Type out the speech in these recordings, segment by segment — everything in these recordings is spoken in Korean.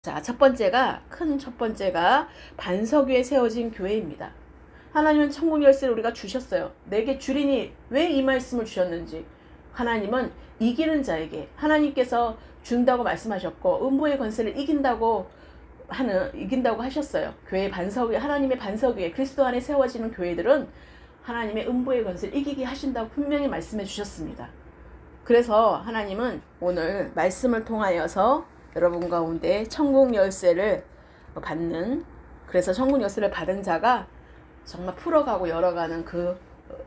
자, 첫 번째가 반석 위에 세워진 교회입니다. 하나님은 천국 열쇠를 우리가 주셨어요. 내게 주리니 왜 이 말씀을 주셨는지. 하나님은 이기는 자에게 하나님께서 준다고 말씀하셨고 음부의 권세를 이긴다고 하셨어요. 교회의 반석 위에, 하나님의 반석 위에 그리스도 안에 세워지는 교회들은 하나님의 음부의 권세를 이기게 하신다고 분명히 말씀해 주셨습니다. 그래서 하나님은 오늘 말씀을 통하여서 여러분 가운데 천국 열쇠를 받는, 그래서 천국 열쇠를 받은 자가 정말 풀어가고 열어가는 그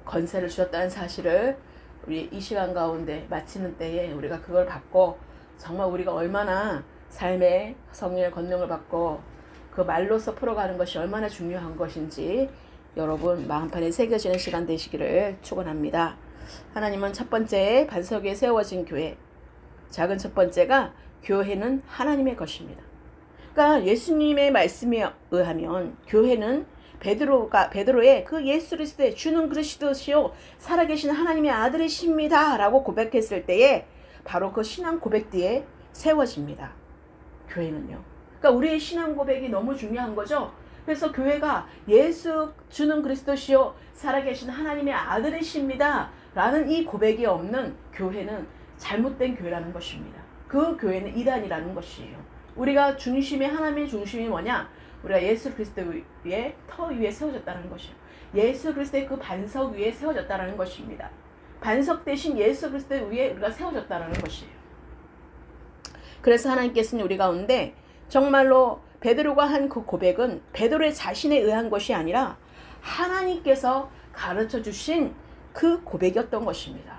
권세를 주셨다는 사실을 우리 이 시간 가운데 마치는 때에 우리가 그걸 받고 정말 우리가 얼마나 삶의 성령의 권능을 받고 그 말로서 풀어가는 것이 얼마나 중요한 것인지 여러분 마음판에 새겨지는 시간 되시기를 축원합니다. 하나님은 첫 번째 반석 위에 세워진 교회, 작은 첫 번째가 교회는 하나님의 것입니다. 그러니까 예수님의 말씀에 의하면 교회는 베드로의 그 예수 그리스도의 주는 그리스도시요 살아계신 하나님의 아들이십니다 라고 고백했을 때에 바로 그 신앙 고백 뒤에 세워집니다. 교회는요. 그러니까 우리의 신앙 고백이 너무 중요한 거죠. 그래서 교회가 예수 주는 그리스도시요 살아계신 하나님의 아들이십니다 라는 이 고백이 없는 교회는 잘못된 교회라는 것입니다. 그 교회는 이단이라는 것이에요. 우리가 하나님의 중심이 뭐냐? 우리가 예수 그리스도 위에 터 위에 세워졌다는 것이에요. 예수 그리스도의 그 반석 위에 세워졌다는 것입니다. 반석 대신 예수 그리스도 위에 우리가 세워졌다는 것이에요. 그래서 하나님께서는 우리 가운데 정말로 베드로가 한 그 고백은 베드로의 자신에 의한 것이 아니라 하나님께서 가르쳐 주신 그 고백이었던 것입니다.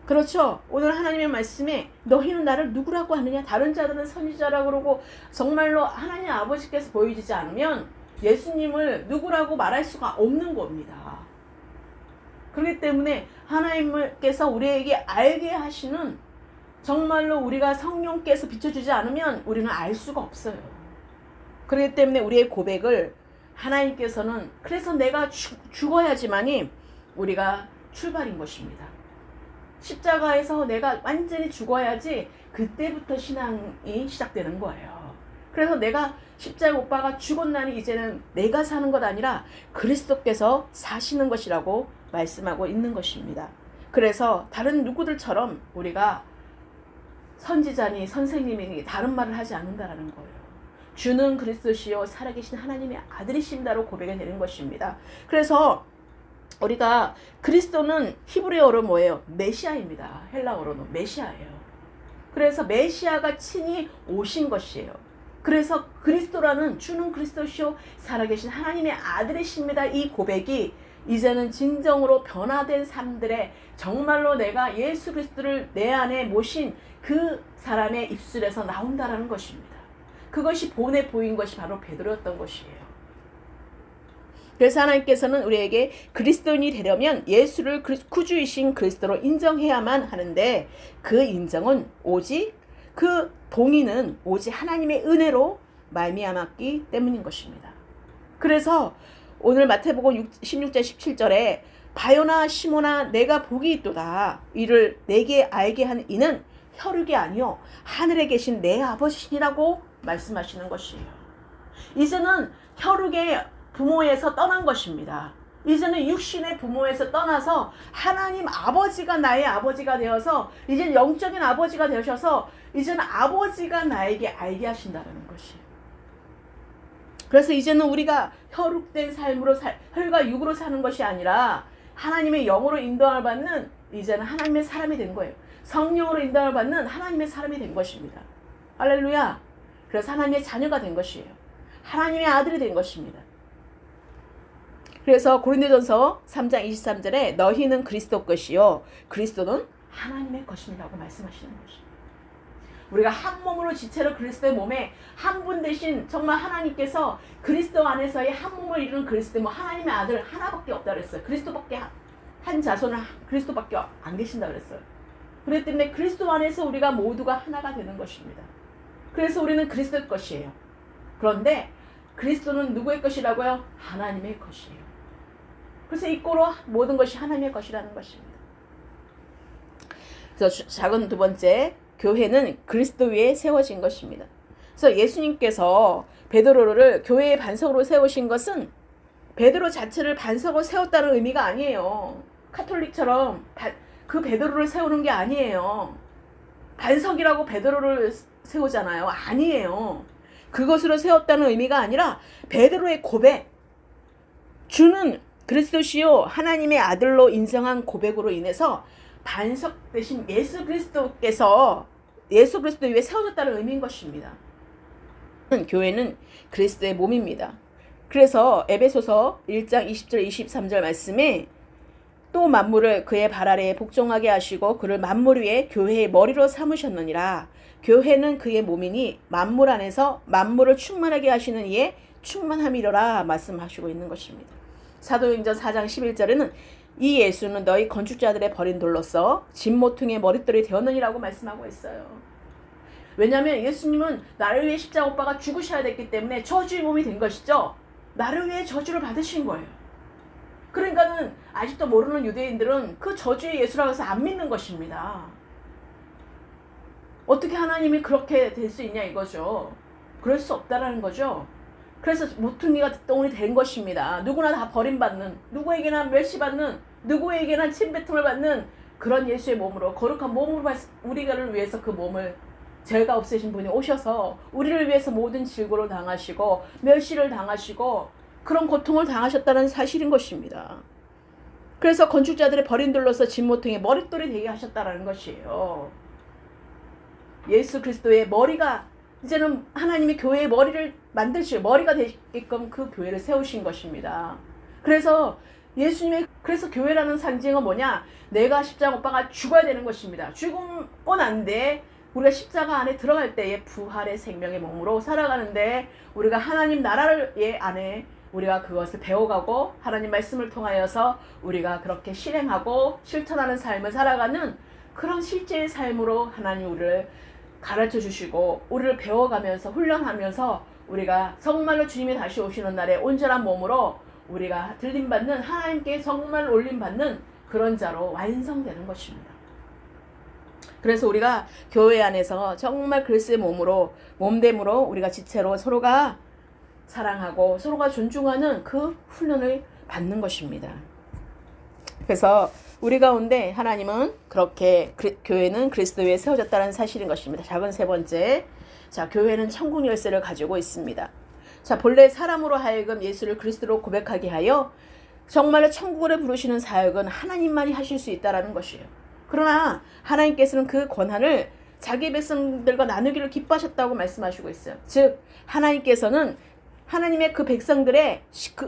그렇죠. 오늘 하나님의 말씀에 너희는 나를 누구라고 하느냐? 다른 자들은 선지자라고 그러고 정말로 하나님 아버지께서 보여주지 않으면 예수님을 누구라고 말할 수가 없는 겁니다. 그렇기 때문에 하나님께서 우리에게 알게 하시는 정말로 우리가 성령께서 비춰주지 않으면 우리는 알 수가 없어요. 그렇기 때문에 우리의 고백을 하나님께서는 그래서 내가 죽어야지만이 우리가 출발인 것입니다. 십자가에서 내가 완전히 죽어야지 그때부터 신앙이 시작되는 거예요. 그래서 내가 십자가 오빠가 죽었나니 이제는 내가 사는 것 아니라 그리스도께서 사시는 것이라고 말씀하고 있는 것입니다. 그래서 다른 누구들처럼 우리가 선지자니 선생님이니 다른 말을 하지 않는다라는 거예요. 주는 그리스도시요 살아계신 하나님의 아들이신다로 고백이 되는 것입니다. 그래서 우리가 그리스도는 히브리어로 뭐예요? 메시아입니다. 헬라어로는 메시아예요. 그래서 메시아가 친히 오신 것이에요. 그래서 그리스도라는 주는 그리스도시요 살아계신 하나님의 아들이십니다. 이 고백이 이제는 진정으로 변화된 삶들의 정말로 내가 예수 그리스도를 내 안에 모신 그 사람의 입술에서 나온다라는 것입니다. 그것이 본에 보인 것이 바로 베드로였던 것이에요. 그래서 하나님께서는 우리에게 그리스도인이 되려면 예수를 구주이신 그리스도로 인정해야만 하는데 그 인정은 오직 그 동의는 오직 하나님의 은혜로 말미암았기 때문인 것입니다. 그래서 오늘 마태복음 16절 17절에 바요나 시몬아 내가 복이 있도다 이를 내게 알게 한 이는 혈육이 아니요 하늘에 계신 내 아버지시니라고 말씀하시는 것이에요. 이제는 혈육의 부모에서 떠난 것입니다. 이제는 육신의 부모에서 떠나서 하나님 아버지가 나의 아버지가 되어서 이제는 영적인 아버지가 되셔서 이제는 아버지가 나에게 알게 하신다는 것이에요. 그래서 이제는 우리가 혈육된 삶으로 혈과 육으로 사는 것이 아니라 하나님의 영으로 인도함을 받는 이제는 하나님의 사람이 된 거예요. 성령으로 인도함을 받는 하나님의 사람이 된 것입니다. 할렐루야. 그래서 하나님의 자녀가 된 것이에요. 하나님의 아들이 된 것입니다. 그래서 고린도전서 3장 23절에 너희는 그리스도 것이요 그리스도는 하나님의 것이라고 말씀하시는 것입니다. 우리가 한 몸으로 지체로 그리스도의 몸에 한 분 대신 정말 하나님께서 그리스도 안에서의 한 몸을 이루는 그리스도 하나님의 아들 하나밖에 없다 그랬어요. 그리스도밖에 한 자손은 그리스도밖에 안 계신다 그랬어요. 그렇기 때문에 그리스도 안에서 우리가 모두가 하나가 되는 것입니다. 그래서 우리는 그리스도의 것이에요. 그런데 그리스도는 누구의 것이라고요? 하나님의 것이에요. 그래서 이 꼴로 모든 것이 하나님의 것이라는 것입니다. 그래서 작은 두 번째, 교회는 그리스도 위에 세워진 것입니다. 그래서 예수님께서 베드로를 교회의 반석으로 세우신 것은 베드로 자체를 반석으로 세웠다는 의미가 아니에요. 카톨릭처럼 그 베드로를 세우는 게 아니에요. 반석이라고 베드로를 세우잖아요. 아니에요. 그것으로 세웠다는 의미가 아니라 베드로의 고백, 주는 그리스도시요 하나님의 아들로 인정한 고백으로 인해서 반석 대신 예수 그리스도 위에 세워졌다는 의미인 것입니다. 교회는 그리스도의 몸입니다. 그래서 에베소서 1장 20절 23절 말씀에 또 만물을 그의 발 아래에 복종하게 하시고 그를 만물 위에 교회의 머리로 삼으셨느니라. 교회는 그의 몸이니 만물 안에서 만물을 충만하게 하시는 이의 충만함이로라 말씀하시고 있는 것입니다. 사도행전 4장 11절에는 이 예수는 너희 건축자들의 버린 돌로서 진모퉁이의 머릿돌이 되었느니라고 말씀하고 있어요. 왜냐하면 예수님은 나를 위해 십자가 못 박아 죽으셔야 됐기 때문에 저주의 몸이 된 것이죠. 나를 위해 저주를 받으신 거예요. 그러니까는 아직도 모르는 유대인들은 그 저주의 예수라고 해서 안 믿는 것입니다. 어떻게 하나님이 그렇게 될 수 있냐 이거죠. 그럴 수 없다라는 거죠. 그래서 모퉁이가 덩어리 된 것입니다. 누구나 다 버림받는, 누구에게나 멸시받는, 누구에게나 침뱉음을 받는 그런 예수의 몸으로, 거룩한 몸으로 우리를 위해서 그 몸을 죄가 없으신 분이 오셔서 우리를 위해서 모든 질고를 당하시고 멸시를 당하시고 그런 고통을 당하셨다는 사실인 것입니다. 그래서 건축자들의 버린 돌로서 진모퉁이 머릿돌이 되게 하셨다는 것이에요. 예수 그리스도의 머리가 이제는 하나님이 교회의 머리를 만드시고 머리가 되게끔 그 교회를 세우신 것입니다. 그래서 그래서 교회라는 상징은 뭐냐? 내가 십자가 못 박아 죽어야 되는 것입니다. 죽은 건 안 돼. 우리가 십자가 안에 들어갈 때에 부활의 생명의 몸으로 살아가는데 우리가 하나님 나라를 안에 우리가 그것을 배워가고 하나님 말씀을 통하여서 우리가 그렇게 실행하고 실천하는 삶을 살아가는 그런 실제의 삶으로 하나님 우리를 가르쳐 주시고 우리를 배워가면서 훈련하면서 우리가 정말로 주님이 다시 오시는 날에 온전한 몸으로 우리가 들림받는 하나님께 정말 올림받는 그런 자로 완성되는 것입니다. 그래서 우리가 교회 안에서 정말 그리스도의 몸됨으로 우리가 지체로 서로가 사랑하고 서로가 존중하는 그 훈련을 받는 것입니다. 그래서 우리 가운데 하나님은 그렇게 교회는 그리스도 위에 세워졌다는 사실인 것입니다. 작은 세 번째, 자, 교회는 천국 열쇠를 가지고 있습니다. 자, 본래 사람으로 하여금 예수를 그리스도로 고백하게 하여 정말로 천국으로 부르시는 사역은 하나님만이 하실 수 있다라는 것이에요. 그러나 하나님께서는 그 권한을 자기 백성들과 나누기를 기뻐하셨다고 말씀하시고 있어요. 즉 하나님께서는 하나님의 그 백성들의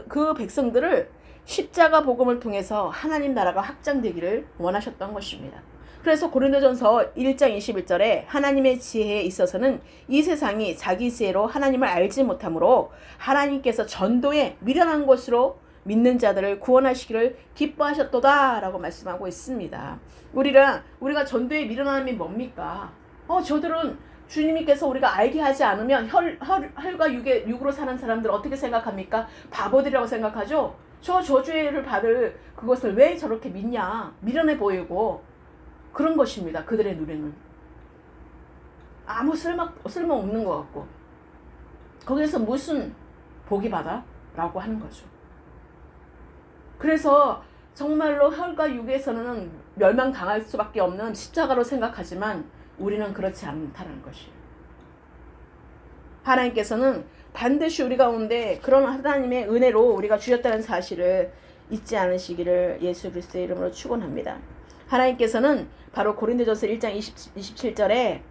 그 백성들을 십자가 복음을 통해서 하나님 나라가 확장되기를 원하셨던 것입니다. 그래서 고린도전서 1장 21절에 하나님의 지혜에 있어서는 이 세상이 자기 지혜로 하나님을 알지 못하므로 하나님께서 전도에 미련한 것으로 믿는 자들을 구원하시기를 기뻐하셨도다 라고 말씀하고 있습니다. 우리가 전도에 미련함이 뭡니까? 저들은 주님께서 우리가 알게 하지 않으면 혈과 육으로 사는 사람들 어떻게 생각합니까? 바보들이라고 생각하죠? 저 저주를 받을 그것을 왜 저렇게 믿냐? 미련해 보이고 그런 것입니다. 그들의 눈에는. 아무 쓸모 없는 것 같고 거기서 무슨 복이 받아? 라고 하는 거죠. 그래서 정말로 혈과 육에서는 멸망당할 수밖에 없는 십자가로 생각하지만 우리는 그렇지 않다는 것이에요. 하나님께서는 반드시 우리 가운데 그런 하나님의 은혜로 우리가 주셨다는 사실을 잊지 않으시기를 예수 그리스도의 이름으로 축원합니다. 하나님께서는 바로 고린도전서 1장 27절에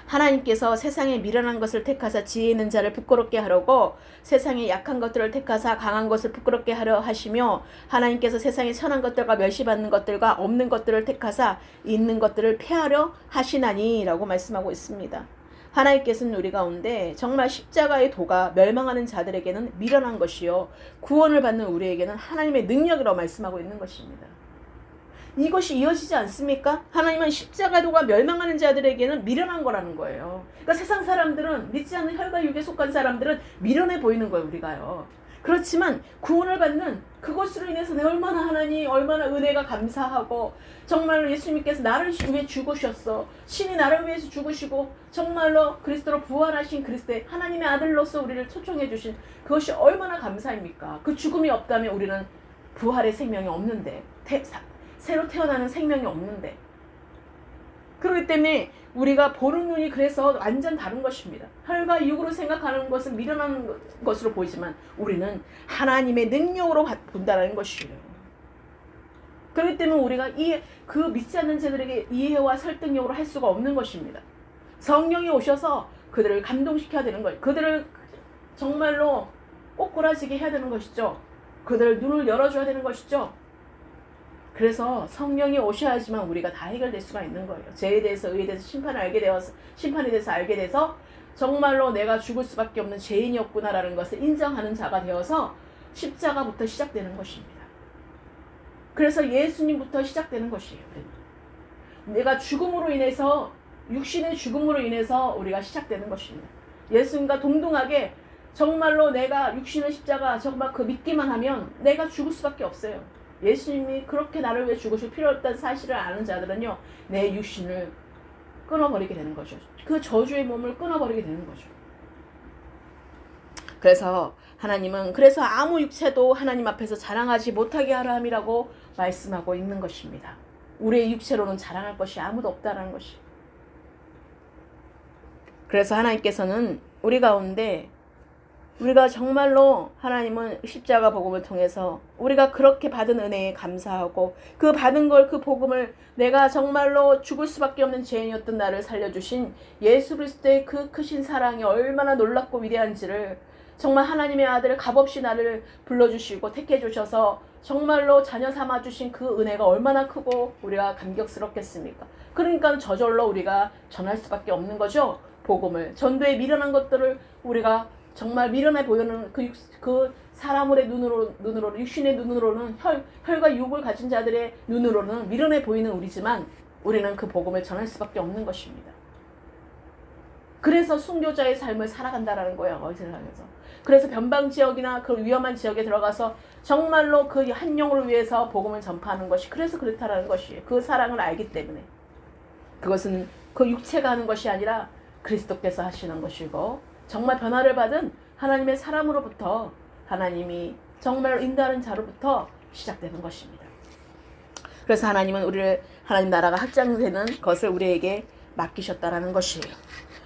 하나님께서 세상에 미련한 것을 택하사 지혜 있는 자를 부끄럽게 하려고 세상에 약한 것들을 택하사 강한 것을 부끄럽게 하려 하시며 하나님께서 세상에 선한 것들과 멸시받는 것들과 없는 것들을 택하사 있는 것들을 폐하려 하시나니 라고 말씀하고 있습니다. 하나님께서는 우리 가운데 정말 십자가의 도가 멸망하는 자들에게는 미련한 것이요 구원을 받는 우리에게는 하나님의 능력이라고 말씀하고 있는 것입니다. 이것이 이어지지 않습니까? 하나님은 십자가 도가 멸망하는 자들에게는 미련한 거라는 거예요. 그러니까 세상 사람들은 믿지 않는 혈과 육에 속한 사람들은 미련해 보이는 거예요. 우리가요. 그렇지만 구원을 받는 그것으로 인해서 내가 얼마나 은혜가 감사하고, 정말로 예수님께서 나를 위해 죽으셨어. 신이 나를 위해서 죽으시고 정말로 그리스도로 부활하신 그리스도의 하나님의 아들로서 우리를 초청해 주신 그것이 얼마나 감사입니까? 그 죽음이 없다면 우리는 부활의 생명이 없는데, 새로 태어나는 생명이 없는데. 그렇기 때문에 우리가 보는 눈이 그래서 완전 다른 것입니다. 혈과 육으로 생각하는 것은 미련한 것으로 보이지만 우리는 하나님의 능력으로 본다는 것이에요. 그렇기 때문에 우리가 그 믿지 않는 자들에게 이해와 설득력으로 할 수가 없는 것입니다. 성령이 오셔서 그들을 감동시켜야 되는 거예요. 그들을 정말로 꼬꾸라지게 해야 되는 것이죠. 그들 눈을 열어줘야 되는 것이죠. 그래서 성령이 오셔야지만 우리가 다 해결될 수가 있는 거예요. 죄에 대해서, 의에 대해서, 심판에 대해서 알게 돼서 정말로 내가 죽을 수밖에 없는 죄인이었구나라는 것을 인정하는 자가 되어서 십자가부터 시작되는 것입니다. 그래서 예수님부터 시작되는 것이에요. 내가 죽음으로 인해서, 육신의 죽음으로 인해서 우리가 시작되는 것입니다. 예수님과 동등하게 정말로 내가 육신의 십자가 정말 그 믿기만 하면 내가 죽을 수밖에 없어요. 예수님이 그렇게 나를 위해 죽으실 필요 없다는 사실을 아는 자들은요, 내 육신을 끊어버리게 되는 거죠. 그 저주의 몸을 끊어버리게 되는 거죠. 그래서 하나님은 그래서 아무 육체도 하나님 앞에서 자랑하지 못하게 하라 함이라고 말씀하고 있는 것입니다. 우리의 육체로는 자랑할 것이 아무도 없다는 것이. 그래서 하나님께서는 우리 가운데, 우리가 정말로 하나님은 십자가 복음을 통해서 우리가 그렇게 받은 은혜에 감사하고, 그 받은 걸, 그 복음을, 내가 정말로 죽을 수밖에 없는 죄인이었던 나를 살려주신 예수 그리스도의 그 크신 사랑이 얼마나 놀랍고 위대한지를, 정말 하나님의 아들을 값없이 나를 불러주시고 택해주셔서 정말로 자녀 삼아주신 그 은혜가 얼마나 크고 우리가 감격스럽겠습니까? 그러니까 저절로 우리가 전할 수밖에 없는 거죠. 복음을, 전도에 미련한 것들을 우리가 정말 미련해 보이는 그 사람의 눈으로 육신의 눈으로는, 혈과 육을 가진 자들의 눈으로는 미련해 보이는 우리지만 우리는 그 복음을 전할 수밖에 없는 것입니다. 그래서 순교자의 삶을 살아간다라는 거예요, 이 세상에서. 그래서 변방 지역이나 그 위험한 지역에 들어가서 정말로 그 한 영혼을 위해서 복음을 전파하는 것이, 그래서 그렇다라는 것이에요. 그 사랑을 알기 때문에. 그것은 그 육체가 하는 것이 아니라 그리스도께서 하시는 것이고, 정말 변화를 받은 하나님의 사람으로부터, 하나님이 정말 인도하는 자로부터 시작되는 것입니다. 그래서 하나님은 우리를, 하나님 나라가 확장되는 것을 우리에게 맡기셨다라는 것이에요.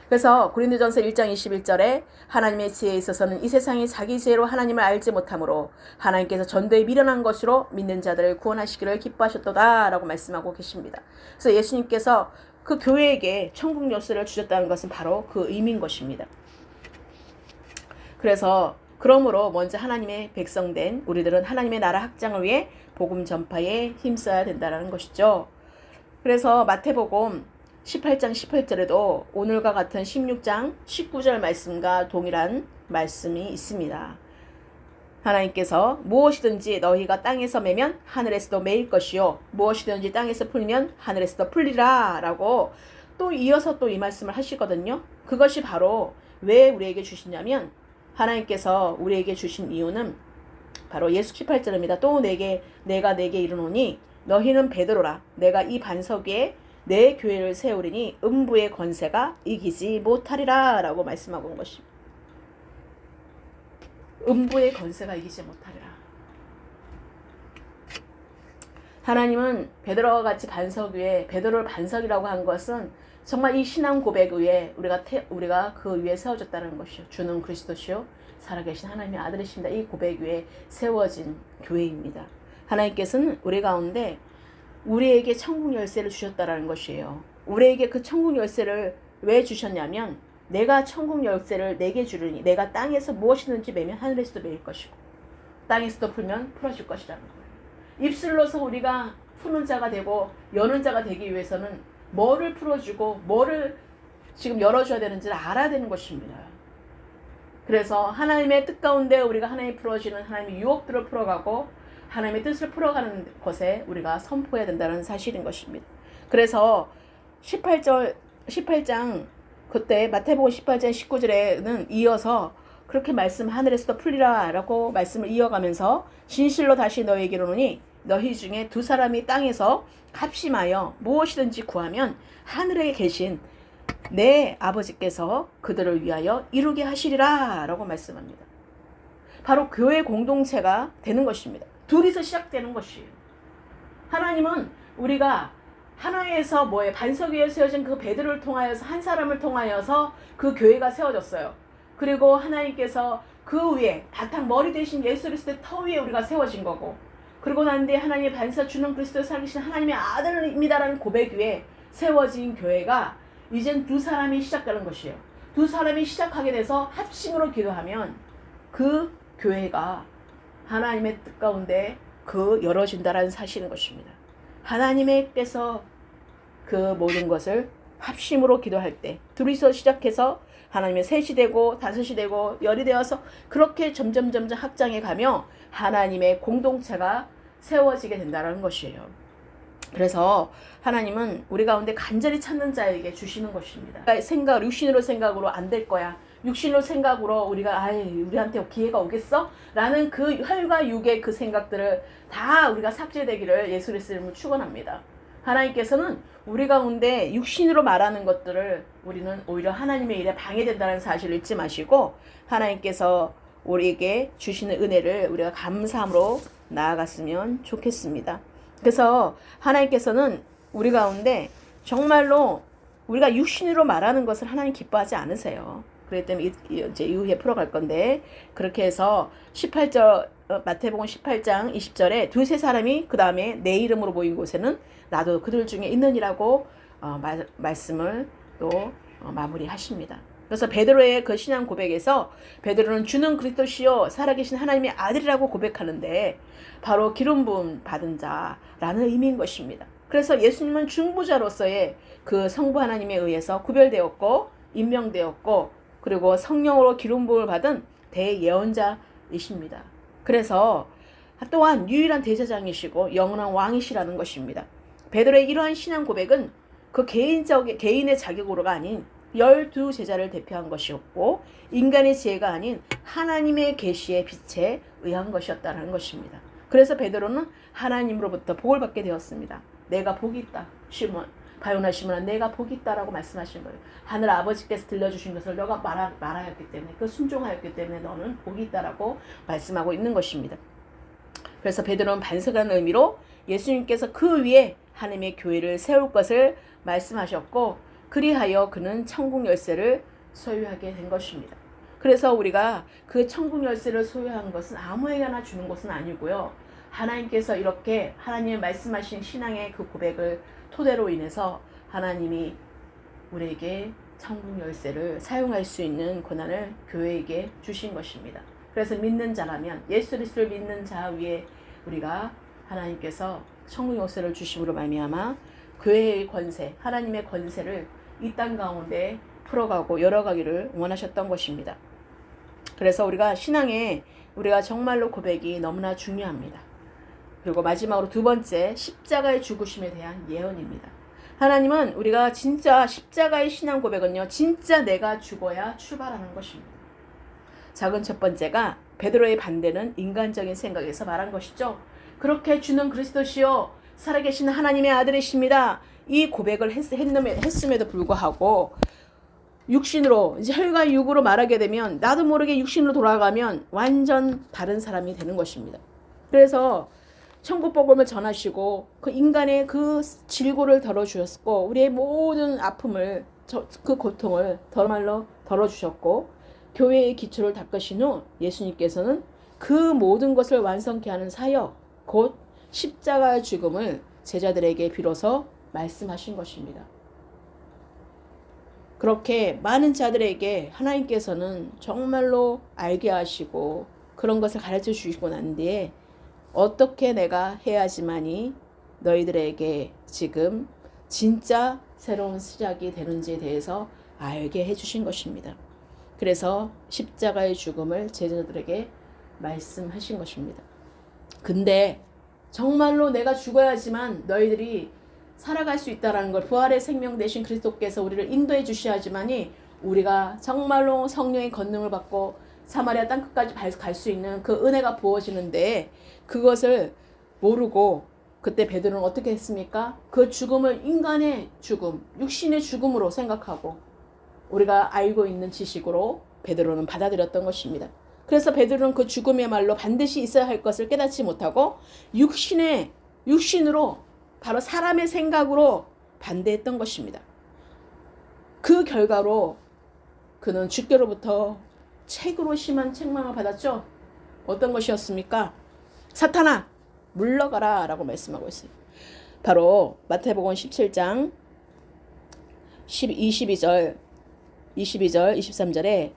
그래서 고린도전서 1장 21절에 하나님의 지혜에 있어서는 이 세상이 자기 지혜로 하나님을 알지 못하므로 하나님께서 전도에 미련한 것으로 믿는 자들을 구원하시기를 기뻐하셨도다 라고 말씀하고 계십니다. 그래서 예수님께서 그 교회에게 천국 열쇠를 주셨다는 것은 바로 그 의미인 것입니다. 그래서 그러므로 먼저 하나님의 백성된 우리들은 하나님의 나라 확장을 위해 복음 전파에 힘써야 된다는 것이죠. 그래서 마태복음 18장 18절에도 오늘과 같은 16장 19절 말씀과 동일한 말씀이 있습니다. 하나님께서 무엇이든지 너희가 땅에서 매면 하늘에서도 매일 것이요 무엇이든지 땅에서 풀면 하늘에서도 풀리라 라고 또 이어서 또 이 말씀을 하시거든요. 그것이 바로 왜 우리에게 주시냐면, 하나님께서 우리에게 주신 이유는 바로 예수 18절입니다. 또 내가 내게 이르노니 너희는 베드로라. 내가 이 반석 위에 내 교회를 세우리니 음부의 권세가 이기지 못하리라 라고 말씀하고 온 것입니다. 음부의 권세가 이기지 못하리라. 하나님은 베드로와 같이 반석 위에, 베드로를 반석이라고 한 것은 정말 이 신앙 고백 위에 우리가 그 위에 세워졌다는 것이요. 주는 그리스도시요 살아계신 하나님의 아들이십니다. 이 고백 위에 세워진 교회입니다. 하나님께서는 우리 가운데 우리에게 천국 열쇠를 주셨다라는 것이에요. 우리에게 그 천국 열쇠를 왜 주셨냐면, 내가 천국 열쇠를 내게 주르니 내가 땅에서 무엇이든지 매면 하늘에서도 매일 것이고 땅에서도 풀면 풀어질 것이라는 거예요. 입술로서 우리가 푸는 자가 되고 여는 자가 되기 위해서는 뭐를 풀어주고 뭐를 지금 열어줘야 되는지를 알아야 되는 것입니다. 그래서 하나님의 뜻 가운데 우리가 하나님이 풀어지는 하나님의 유혹들을 풀어가고 하나님의 뜻을 풀어가는 것에 우리가 선포해야 된다는 사실인 것입니다. 그래서 18장 그때 마태복음 18장 19절에는 이어서 그렇게 말씀 하늘에서도 풀리라 라고 말씀을 이어가면서 진실로 다시 너에게 이르노니 너희 중에 두 사람이 땅에서 합심하여 무엇이든지 구하면 하늘에 계신 내 아버지께서 그들을 위하여 이루게 하시리라 라고 말씀합니다. 바로 교회 공동체가 되는 것입니다. 둘이서 시작되는 것이에요. 하나님은 우리가 하나에서 반석 위에 세워진 그 베드로를 통하여서 한 사람을 통하여서 그 교회가 세워졌어요. 그리고 하나님께서 그 위에 바탕 머리 대신 예수 그리스도의 터 위에 우리가 세워진 거고, 그리고 난 뒤에 하나님의 반석 주는 그리스도 살리신 하나님의 아들입니다라는 고백 위에 세워진 교회가 이젠 두 사람이 시작하는 것이에요. 두 사람이 시작하게 돼서 합심으로 기도하면 그 교회가 하나님의 뜻 가운데 열어진다라는 사실인 것입니다. 하나님께서 그 모든 것을 합심으로 기도할 때 둘이서 시작해서 하나님의 셋이 되고 다섯이 되고 열이 되어서 그렇게 점점 확장해 가며 하나님의 공동체가 세워지게 된다는 것이에요. 그래서 하나님은 우리 가운데 간절히 찾는 자에게 주시는 것입니다. 육신으로 생각으로 안 될 거야. 육신으로 생각으로 우리한테 기회가 오겠어? 라는 그 혈과 육의 그 생각들을 다 우리가 삭제되기를 예수 그리스도의 이름으로 축원합니다. 하나님께서는 우리 가운데 육신으로 말하는 것들을 우리는 오히려 하나님의 일에 방해된다는 사실을 잊지 마시고 하나님께서 우리에게 주시는 은혜를 우리가 감사함으로 나아갔으면 좋겠습니다. 그래서 하나님께서는 우리 가운데 정말로 우리가 육신으로 말하는 것을 하나님 기뻐하지 않으세요. 그렇기 때문에 이제 이후에 풀어갈 건데, 그렇게 해서 18절 마태복음 18장 20절에 두세 사람이 그 다음에 내 이름으로 모인 곳에는 나도 그들 중에 있느니라고 말씀을 또 마무리하십니다. 그래서 베드로의 그 신앙 고백에서 베드로는 주는 그리스도시요 살아계신 하나님의 아들이라고 고백하는데 바로 기름 부음 받은 자라는 의미인 것입니다. 그래서 예수님은 중보자로서의 그 성부 하나님에 의해서 구별되었고 임명되었고 그리고 성령으로 기름 부음을 받은 대예언자이십니다. 그래서 또한 유일한 대제사장이시고 영원한 왕이시라는 것입니다. 베드로의 이러한 신앙 고백은 그 개인의 자격으로가 아닌 12제자를 대표한 것이었고 인간의 지혜가 아닌 하나님의 계시의 빛에 의한 것이었다는 것입니다. 그래서 베드로는 하나님으로부터 복을 받게 되었습니다. 내가 복이 있다. 바요나 시몬아 내가 복이 있다라고 말씀하신 거예요. 하늘 아버지께서 들려주신 것을 너가 말하였기 때문에 그 순종하였기 때문에 너는 복이 있다라고 말씀하고 있는 것입니다. 그래서 베드로는 반석이라는 의미로 예수님께서 그 위에 하나님의 교회를 세울 것을 말씀하셨고 그리하여 그는 천국 열쇠를 소유하게 된 것입니다. 그래서 우리가 그 천국 열쇠를 소유한 것은 아무에게나 주는 것은 아니고요. 하나님께서 이렇게 하나님의 말씀하신 신앙의 그 고백을 토대로 인해서 하나님이 우리에게 천국 열쇠를 사용할 수 있는 권한을 교회에게 주신 것입니다. 그래서 믿는 자라면 예수 그리스도를 믿는 자 위에 우리가 하나님께서 천국 열쇠를 주심으로 말미암아 교회의 권세, 하나님의 권세를 이 땅 가운데 풀어가고 열어가기를 원하셨던 것입니다. 그래서 우리가 신앙에 우리가 정말로 고백이 너무나 중요합니다. 그리고 마지막으로 두 번째, 십자가의 죽으심에 대한 예언입니다. 하나님은 우리가 진짜 십자가의 신앙 고백은요, 진짜 내가 죽어야 출발하는 것입니다. 작은 첫 번째가 베드로의 반대는 인간적인 생각에서 말한 것이죠. 그렇게 주는 그리스도시요 살아계신 하나님의 아들이십니다. 이 고백을 했음에도 불구하고 육신으로 이제 혈과 육으로 말하게 되면 나도 모르게 육신으로 돌아가면 완전 다른 사람이 되는 것입니다. 그래서 천국 복음을 전하시고 그 인간의 그 질고를 덜어주셨고 우리의 모든 아픔을 그 고통을 더말로 덜어주셨고 교회의 기초를 닦으신 후 예수님께서는 그 모든 것을 완성케 하는 사역 곧 십자가의 죽음을 제자들에게 비로소 말씀하신 것입니다. 그렇게 많은 자들에게 하나님께서는 정말로 알게 하시고 그런 것을 가르쳐 주시고 난 뒤에 어떻게 내가 해야지만이 너희들에게 지금 진짜 새로운 시작이 되는지에 대해서 알게 해주신 것입니다. 그래서 십자가의 죽음을 제자들에게 말씀하신 것입니다. 근데 정말로 내가 죽어야지만 너희들이 살아갈 수 있다는 걸 부활의 생명 되신 그리스도께서 우리를 인도해 주셔야지만이 우리가 정말로 성령의 권능을 받고 사마리아 땅끝까지 갈 수 있는 그 은혜가 부어지는데 그것을 모르고 그때 베드로는 어떻게 했습니까? 그 죽음을 인간의 죽음, 육신의 죽음으로 생각하고 우리가 알고 있는 지식으로 베드로는 받아들였던 것입니다. 그래서 베드로는 그 죽음이야말로 반드시 있어야 할 것을 깨닫지 못하고 육신으로 바로 사람의 생각으로 반대했던 것입니다. 그 결과로 그는 주께로부터 책으로 심한 책망을 받았죠. 어떤 것이었습니까? 사탄아 물러가라 라고 말씀하고 있어요. 바로 마태복음 17장 22절 23절에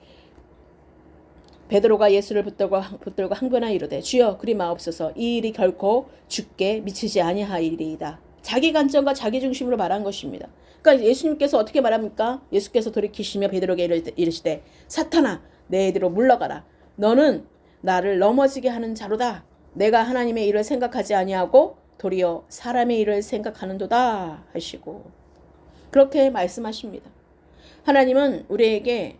베드로가 예수를 붙들고 항변하여 이르되 주여 그리 마옵소서 이 일이 결코 주께 미치지 아니하리이다. 자기 관점과 자기 중심으로 말한 것입니다. 그러니까 예수님께서 어떻게 말합니까? 예수께서 돌이키시며 베드로에게 이르시되 사탄아 내 뒤로 물러가라. 너는 나를 넘어지게 하는 자로다. 내가 하나님의 일을 생각하지 아니하고 도리어 사람의 일을 생각하는도다 하시고 그렇게 말씀하십니다. 하나님은 우리에게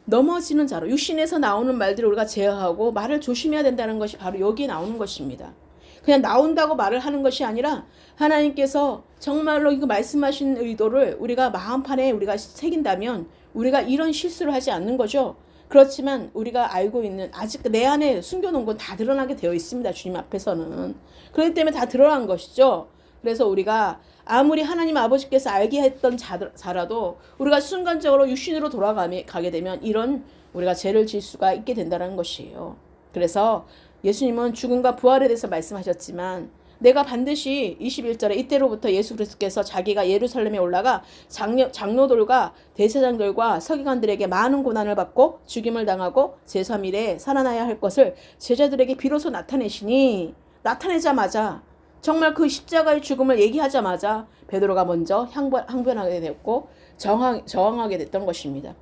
넘어지는 자로 육신에서 나오는 말들을 우리가 제어하고 말을 조심해야 된다는 것이 바로 여기에 나오는 것입니다. 그냥 나온다고 말을 하는 것이 아니라 하나님께서 정말로 이거 말씀하신 의도를 우리가 마음판에 우리가 새긴다면 우리가 이런 실수를 하지 않는 거죠. 그렇지만 우리가 알고 있는 아직 내 안에 숨겨놓은 건 다 드러나게 되어 있습니다. 주님 앞에서는. 그렇기 때문에 다 드러난 것이죠. 그래서 우리가 아무리 하나님 아버지께서 알게 했던 자라도 우리가 순간적으로 육신으로 돌아가게 되면 이런 우리가 죄를 질 수가 있게 된다는 것이에요. 그래서 예수님은 죽음과 부활에 대해서 말씀하셨지만 내가 반드시 21절에 이때로부터 예수 그리스도께서 자기가 예루살렘에 올라가 장로들과 대제사장들과 서기관들에게 많은 고난을 받고 죽임을 당하고 제3일에 살아나야 할 것을 제자들에게 비로소 나타내시니 나타내자마자 정말 그 십자가의 죽음을 얘기하자마자 베드로가 먼저 항변하게 되었고 저항하게 됐던 것입니다.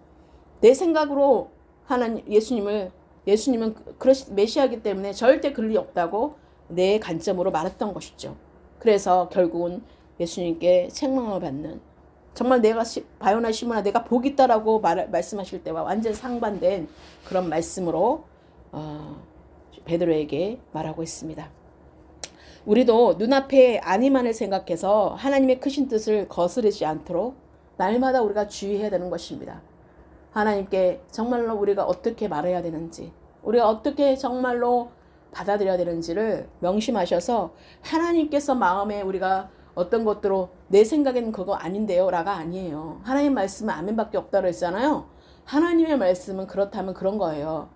내 생각으로 예수님은 메시아이기 때문에 절대 그럴 리 없다고 내 관점으로 말했던 것이죠. 그래서 결국은 예수님께 책망을 받는 정말 내가 바요나 시몬아 내가 복이 있다라고 말씀하실 때와 완전 상반된 그런 말씀으로 베드로에게 말하고 있습니다. 우리도 눈앞에 아니만을 생각해서 하나님의 크신 뜻을 거스르지 않도록 날마다 우리가 주의해야 되는 것입니다. 하나님께 정말로 우리가 어떻게 말해야 되는지 우리가 어떻게 정말로 받아들여야 되는지를 명심하셔서 하나님께서 마음에 우리가 어떤 것들로 내 생각에는 그거 아닌데요 라가 아니에요. 하나님 말씀은 아멘밖에 없다고 했잖아요. 하나님의 말씀은 그렇다면 그런 거예요.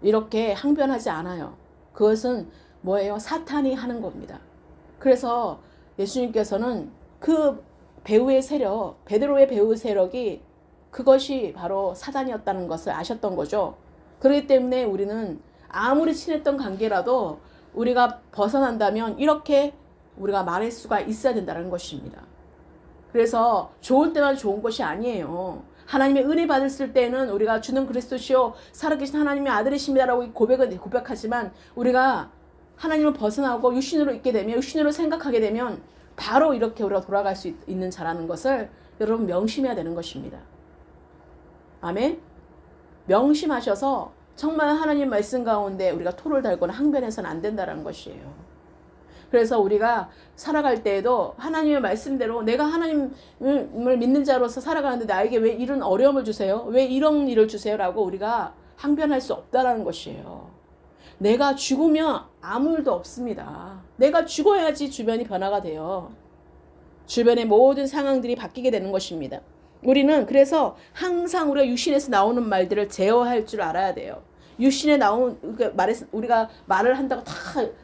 이렇게 항변하지 않아요. 그것은 뭐예요? 사탄이 하는 겁니다. 그래서 예수님께서는 그 배후의 세력, 베드로의 배후 세력이 그것이 바로 사단이었다는 것을 아셨던 거죠. 그렇기 때문에 우리는 아무리 친했던 관계라도 우리가 벗어난다면 이렇게 우리가 말할 수가 있어야 된다는 것입니다. 그래서 좋을 때만 좋은 것이 아니에요. 하나님의 은혜 받았을 때는 우리가 주는 그리스도시요 살아계신 하나님의 아들이십니다라고 고백하지만 우리가 하나님을 벗어나고 육신으로 있게 되면 육신으로 생각하게 되면 바로 이렇게 우리가 돌아갈 수 있는 자라는 것을 여러분 명심해야 되는 것입니다. 아멘. 명심하셔서 정말 하나님 말씀 가운데 우리가 토를 달거나 항변해서는 안 된다는 것이에요. 그래서 우리가 살아갈 때에도 하나님의 말씀대로 내가 하나님을 믿는 자로서 살아가는데 나에게 왜 이런 어려움을 주세요? 왜 이런 일을 주세요? 라고 우리가 항변할 수 없다라는 것이에요. 내가 죽으면 아무 일도 없습니다. 내가 죽어야지 주변이 변화가 돼요. 주변의 모든 상황들이 바뀌게 되는 것입니다. 우리는 그래서 항상 우리가 육신에서 나오는 말들을 제어할 줄 알아야 돼요. 육신에 나온 우리가 말을 한다고 다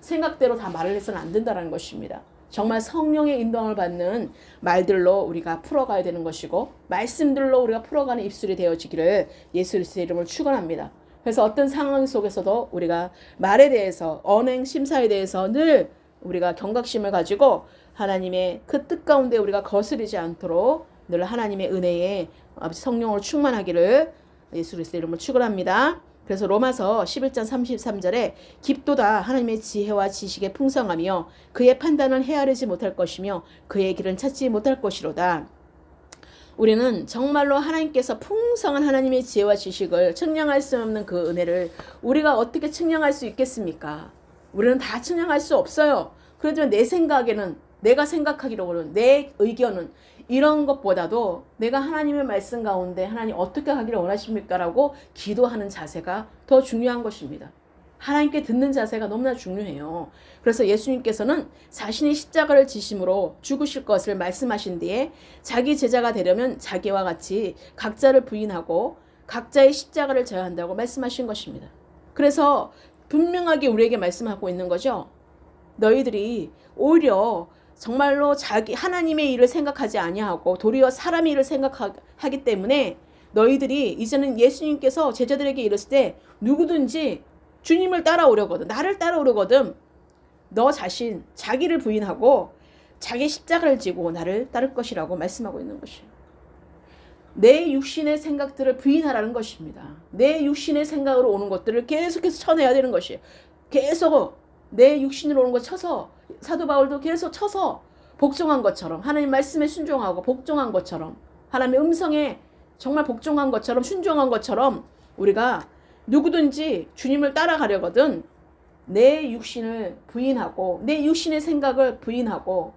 생각대로 다 말을 해서는 안 된다는 것입니다. 정말 성령의 인도함을 받는 말들로 우리가 풀어가야 되는 것이고 말씀들로 우리가 풀어가는 입술이 되어지기를 예수 그리스도의 이름을 축원합니다. 그래서 어떤 상황 속에서도 우리가 말에 대해서 언행 심사에 대해서 늘 우리가 경각심을 가지고 하나님의 그 뜻 가운데 우리가 거스르지 않도록 늘 하나님의 은혜에 아버지 성령으로 충만하기를 예수 그리스도의 이름으로 축원합니다. 그래서 로마서 11장 33절에 깊도다 하나님의 지혜와 지식의 풍성하며 그의 판단은 헤아리지 못할 것이며 그의 길은 찾지 못할 것이로다. 우리는 정말로 하나님께서 풍성한 하나님의 지혜와 지식을 측량할 수 없는 그 은혜를 우리가 어떻게 측량할 수 있겠습니까? 우리는 다 측량할 수 없어요. 그렇지만 내 생각에는, 내가 생각하기로는, 내 의견은 이런 것보다도 내가 하나님의 말씀 가운데 하나님 어떻게 하기를 원하십니까? 라고 기도하는 자세가 더 중요한 것입니다. 하나님께 듣는 자세가 너무나 중요해요. 그래서 예수님께서는 자신이 십자가를 지심으로 죽으실 것을 말씀하신 뒤에 자기 제자가 되려면 자기와 같이 각자를 부인하고 각자의 십자가를 져야 한다고 말씀하신 것입니다. 그래서 분명하게 우리에게 말씀하고 있는 거죠. 너희들이 오히려 정말로 자기 하나님의 일을 생각하지 아니하고 도리어 사람의 일을 생각하기 때문에 너희들이 이제는 예수님께서 제자들에게 이르실 때 누구든지 주님을 따라오려거든, 나를 따라오려거든 너 자신 자기를 부인하고 자기 십자가를 지고 나를 따를 것이라고 말씀하고 있는 것이에요. 내 육신의 생각들을 부인하라는 것입니다. 내 육신의 생각으로 오는 것들을 계속해서 쳐내야 되는 것이에요. 계속 내 육신으로 오는 거 쳐서, 사도 바울도 계속 쳐서 복종한 것처럼, 하나님 말씀에 순종하고 복종한 것처럼, 하나님의 음성에 정말 복종한 것처럼, 순종한 것처럼 우리가 누구든지 주님을 따라가려거든 내 육신을 부인하고 내 육신의 생각을 부인하고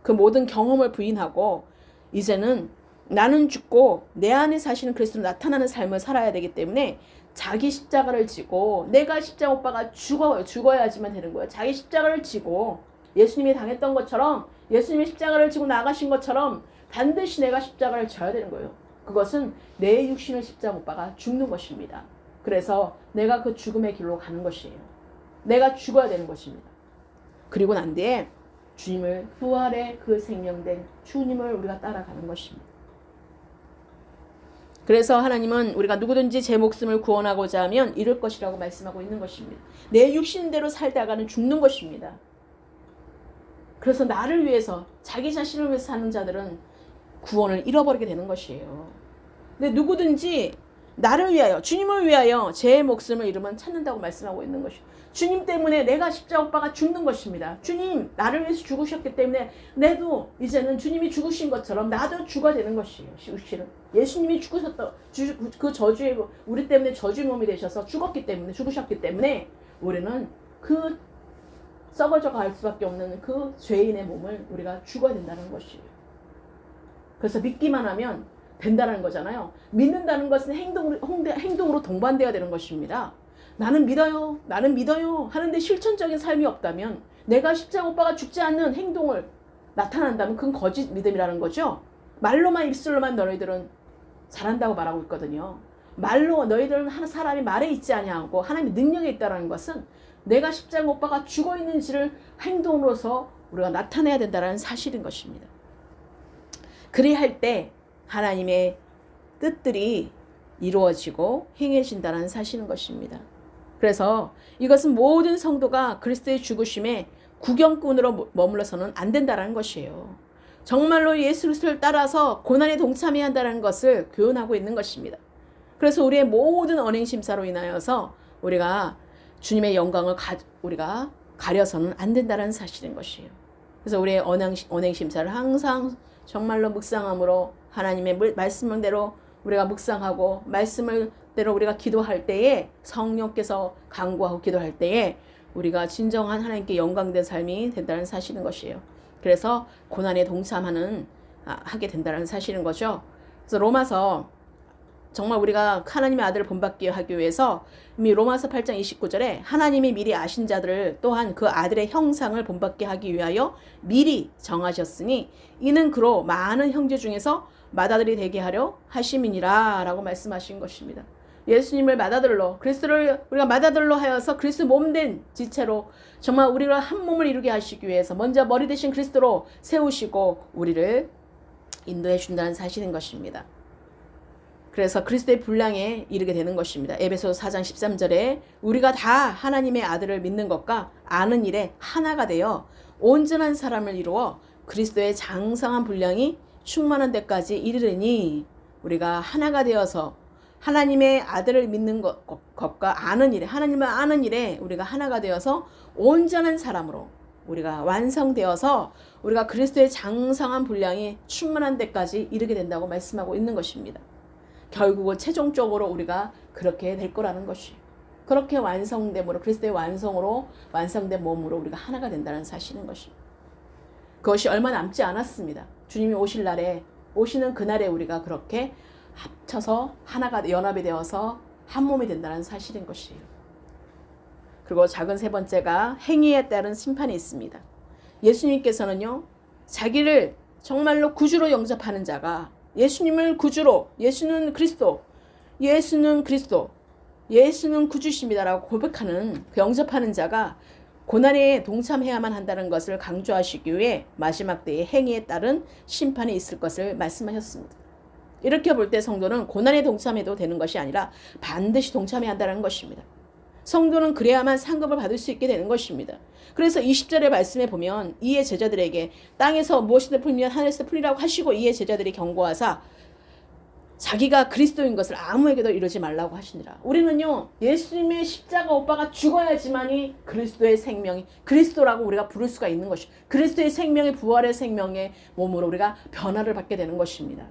그 모든 경험을 부인하고 이제는 나는 죽고 내 안에 사시는 그리스도로 나타나는 삶을 살아야 되기 때문에 자기 십자가를 지고, 내가 십자가 못 박아 죽어야지만 되는 거예요. 자기 십자가를 지고 예수님이 당했던 것처럼, 예수님이 십자가를 지고 나가신 것처럼 반드시 내가 십자가를 져야 되는 거예요. 그것은 내 육신을 십자가 못 박아 죽는 것입니다. 그래서 내가 그 죽음의 길로 가는 것이에요. 내가 죽어야 되는 것입니다. 그리고 난 뒤에 주님을, 부활의 그 생명된 주님을 우리가 따라가는 것입니다. 그래서 하나님은 우리가 누구든지 제 목숨을 구원하고자 하면 잃을 것이라고 말씀하고 있는 것입니다. 내 육신대로 살다가는 죽는 것입니다. 그래서 나를 위해서, 자기 자신을 위해서 사는 자들은 구원을 잃어버리게 되는 것이에요. 근데 누구든지 나를 위하여, 주님을 위하여 제 목숨을 잃으면 찾는다고 말씀하고 있는 것이에요. 주님 때문에 내가 십자가 못 박아 죽는 것입니다. 주님 나를 위해서 죽으셨기 때문에 내도 이제는 주님이 죽으신 것처럼 나도 죽어야 되는 것이에요. 예수님이 죽으셨다, 그 저주의, 우리 때문에 저주의 몸이 되셔서 죽으셨기 때문에 우리는 그 썩어져 갈 수밖에 없는 그 죄인의 몸을 우리가 죽어야 된다는 것이에요. 그래서 믿기만 하면 된다는 거잖아요. 믿는다는 것은 행동으로 동반돼야 되는 것입니다. 나는 믿어요 하는데 실천적인 삶이 없다면, 내가 십자가 못 박아 죽지 않는 행동을 나타난다면 그건 거짓 믿음이라는 거죠. 말로만, 입술로만 너희들은 잘한다고 말하고 있거든요. 말로 너희들은 사람이 말에 있지 아니하고 하나님의 능력에 있다는 것은 내가 십자가 못 박아 죽어 있는지를 행동으로서 우리가 나타내야 된다는 사실인 것입니다. 그리할 때 하나님의 뜻들이 이루어지고 행해진다는 사실인 것입니다. 그래서 이것은 모든 성도가 그리스도의 죽으심에 구경꾼으로 머물러서는 안 된다는 것이에요. 정말로 예수 그리스도를 따라서 고난에 동참해야 한다는 것을 교훈하고 있는 것입니다. 그래서 우리의 모든 언행심사로 인하여서 우리가 주님의 영광을 우리가 가려서는 안 된다는 사실인 것이에요. 그래서 우리의 언행심사를 항상 정말로 묵상함으로, 하나님의 말씀대로 우리가 묵상하고 말씀대로 우리가 기도할 때에, 성령께서 강구하고 기도할 때에 우리가 진정한 하나님께 영광된 삶이 된다는 사실인 것이에요. 그래서 고난에 하게 된다는 사실인 거죠. 그래서 로마서, 정말 우리가 하나님의 아들을 본받게 하기 위해서 이미 로마서 8장 29절에 하나님이 미리 아신 자들을 또한 그 아들의 형상을 본받게 하기 위하여 미리 정하셨으니 이는 그로 많은 형제 중에서 맏아들이 되게 하려 하심이니라 라고 말씀하신 것입니다. 예수님을 맏아들로, 그리스도를 우리가 맏아들로 하여서 그리스도 몸된 지체로 정말 우리가 한 몸을 이루게 하시기 위해서 먼저 머리 대신 그리스도로 세우시고 우리를 인도해 준다는 사실인 것입니다. 그래서 그리스도의 분량에 이르게 되는 것입니다. 에베소서 4장 13절에 우리가 다 하나님의 아들을 믿는 것과 아는 일에 하나가 되어 온전한 사람을 이루어 그리스도의 장성한 분량이 충만한 데까지 이르르니, 우리가 하나가 되어서 하나님의 아들을 믿는 것과 아는 일에, 하나님을 아는 일에 우리가 하나가 되어서 온전한 사람으로, 우리가 완성되어서 우리가 그리스도의 장성한 분량이 충만한 데까지 이르게 된다고 말씀하고 있는 것입니다. 결국은 최종적으로 우리가 그렇게 될 거라는 것이에요. 그렇게 완성됨으로 그리스도의 완성으로 완성된 몸으로 우리가 하나가 된다는 사실인 것입니다. 그것이 얼마 남지 않았습니다. 주님이 오시는 그날에 우리가 그렇게 합쳐서 하나가 연합이 되어서 한 몸이 된다는 사실인 것이에요. 그리고 작은 세 번째가 행위에 따른 심판이 있습니다. 예수님께서는요, 자기를 정말로 구주로 영접하는 자가 예수님을 구주로, 예수는 그리스도, 예수는 구주십니다라고 고백하는, 영접하는 자가 고난에 동참해야만 한다는 것을 강조하시기 위해 마지막 때의 행위에 따른 심판이 있을 것을 말씀하셨습니다. 이렇게 볼 때 성도는 고난에 동참해도 되는 것이 아니라 반드시 동참해야 한다는 것입니다. 성도는 그래야만 상급을 받을 수 있게 되는 것입니다. 그래서 20절의 말씀에 보면 이의 제자들에게 땅에서 무엇이든 풀면 하늘에서 풀리라고 하시고 이의 제자들이 경고하사 자기가 그리스도인 것을 아무에게도 이루지 말라고 하시니라. 우리는요, 예수님의 십자가 오빠가 죽어야지만이 그리스도의 생명이, 그리스도라고 우리가 부를 수가 있는 것이, 그리스도의 생명의 부활의 생명의 몸으로 우리가 변화를 받게 되는 것입니다.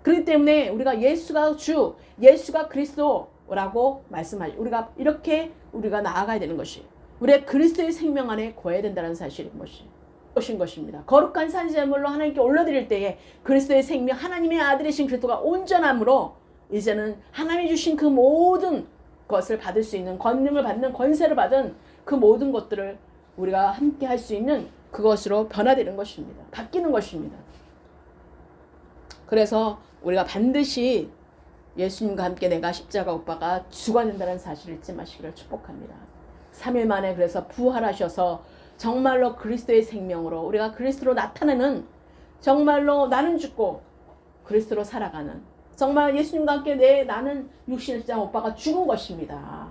그렇기 때문에 우리가 예수가 주, 예수가 그리스도라고 말씀하죠. 우리가 이렇게 우리가 나아가야 되는 것이, 우리의 그리스도의 생명 안에 거해야 된다는 사실인 것입니다. 거룩한 산제물로 하나님께 올려드릴 때에 그리스도의 생명, 하나님의 아들이신 그리스도가 온전함으로 이제는 하나님이 주신 그 모든 것을 받을 수 있는, 권능을 받는, 권세를 받은 그 모든 것들을 우리가 함께 할 수 있는 그것으로 변화되는 것입니다. 바뀌는 것입니다. 그래서 우리가 반드시 예수님과 함께 내가 십자가 오빠가 죽어낸다는 사실을 잊지 마시기를 축복합니다. 3일 만에 그래서 부활하셔서 정말로 그리스도의 생명으로 우리가 그리스도로 나타내는, 정말로 나는 죽고 그리스도로 살아가는, 정말 예수님과 함께 나는 육신의 십자가 오빠가 죽은 것입니다.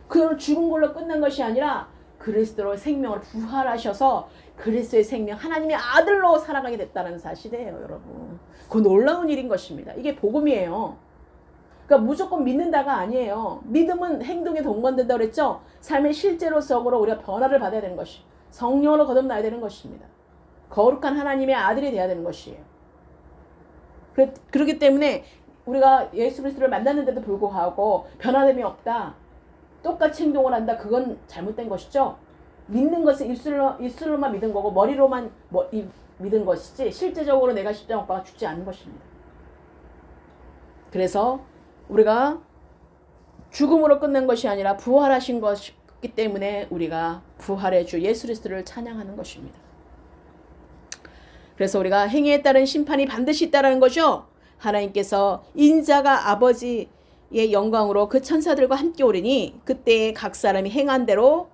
그 죽은 걸로 끝난 것이 아니라 그리스도로 생명을 부활하셔서 그리스도의 생명, 하나님의 아들로 살아가게 됐다는 사실이에요, 여러분. 그 놀라운 일인 것입니다. 이게 복음이에요. 그러니까 무조건 믿는다가 아니에요. 믿음은 행동에 동반된다고 그랬죠. 삶의 실제로적으로 우리가 변화를 받아야 되는 것이, 성령으로 거듭나야 되는 것입니다. 거룩한 하나님의 아들이 되어야 되는 것이에요. 그렇기 때문에 우리가 예수 그리스도를 만났는데도 불구하고 변화됨이 없다, 똑같이 행동을 한다, 그건 잘못된 것이죠. 믿는 것은 입술로만 믿은 거고 머리로만 믿은 것이지 실제적으로 내가 십자가 오빠가 죽지 않은 것입니다. 그래서 우리가 죽음으로 끝낸 것이 아니라 부활하신 것이기 때문에 우리가 부활의 주 예수 그리스도를 찬양하는 것입니다. 그래서 우리가 행위에 따른 심판이 반드시 있다는 거죠. 하나님께서 인자가 아버지의 영광으로 그 천사들과 함께 오리니 그때에 각 사람이 행한 대로